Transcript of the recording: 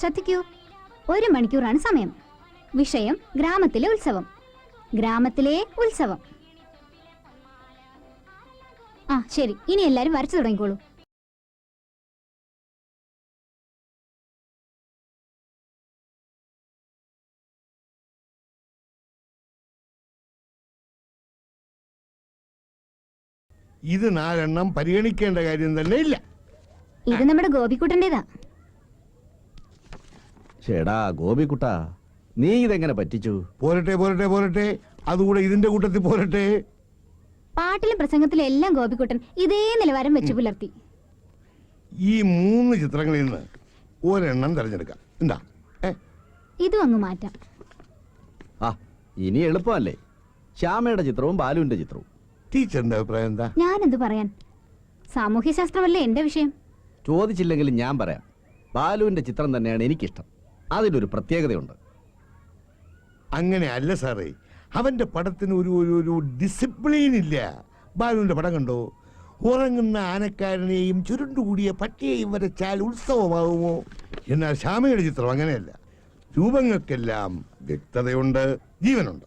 ശ്രദ്ധിക്കൂ, 1 മണിക്കൂറാണ് സമയം. വിഷയം ഗ്രാമത്തിലെ ഉത്സവം. ഗ്രാമത്തിലെ ഉത്സവം. ആ ശരി, ഇനി എല്ലാരും വരച്ചു തുടങ്ങിക്കോളൂ. ഇത് 4 എണ്ണം പരിഗണിക്കേണ്ട കാര്യം തന്നെ ഇല്ല. ഇത് നമ്മുടെ ഗോപിക്കുട്ടൻ്റെതാ. ചേടാ ഗോപിക്കുട്ടാ, നീ ഇതെങ്ങനെ പറ്റിച്ചു? പോരട്ടെ പോരട്ടെ പോരട്ടെ, അതുകൂടെ ഇതിന്റെ കൂട്ടത്തിൽ പോരട്ടെ. പാട്ടിലും പ്രസംഗത്തിലും എല്ലാം ഗോപിക്കുട്ടൻ ഇതേ നിലവാരം വെച്ചു പുലർത്തി. ഈ 3 ചിത്രങ്ങളിൽ നിന്ന് ഒരെണ്ണം തിരഞ്ഞെടുക്കാം. എന്താ? ഇതും അങ്ങ് മാറ്റാം. ആ ഇനി എളുപ്പമല്ലേ, ശ്യാമയുടെ ചിത്രവും ബാലുവിന്റെ ചിത്രവും. ടീച്ചറിന്റെ അഭിപ്രായം എന്താ? ഞാനെന്ത് പറയാൻ, സാമൂഹ്യ ശാസ്ത്രമല്ലേ എന്റെ വിഷയം. ചോദിച്ചില്ലെങ്കിലും ഞാൻ പറയാം, ബാലുവിന്റെ ചിത്രം തന്നെയാണ് എനിക്കിഷ്ടം. അതിലൊരു പ്രത്യേകതയുണ്ട്. അങ്ങനെ അല്ല സാറേ, അവന്റെ പടത്തിന് ഒരു ഡിസിപ്ലിൻ ഇല്ല. ബാലുവിന്റെ പടം കണ്ടോ? ഉറങ്ങുന്ന ആനക്കാരനെയും ചുരുണ്ടുകൂടിയ പട്ടിയെയും വരച്ചാൽ ഉത്സവമാകുമോ? എന്നാൽ ശ്യാമയുടെ ചിത്രം അങ്ങനെയല്ല. രൂപങ്ങൾക്കെല്ലാം വ്യക്തതയുണ്ട്, ജീവനുണ്ട്.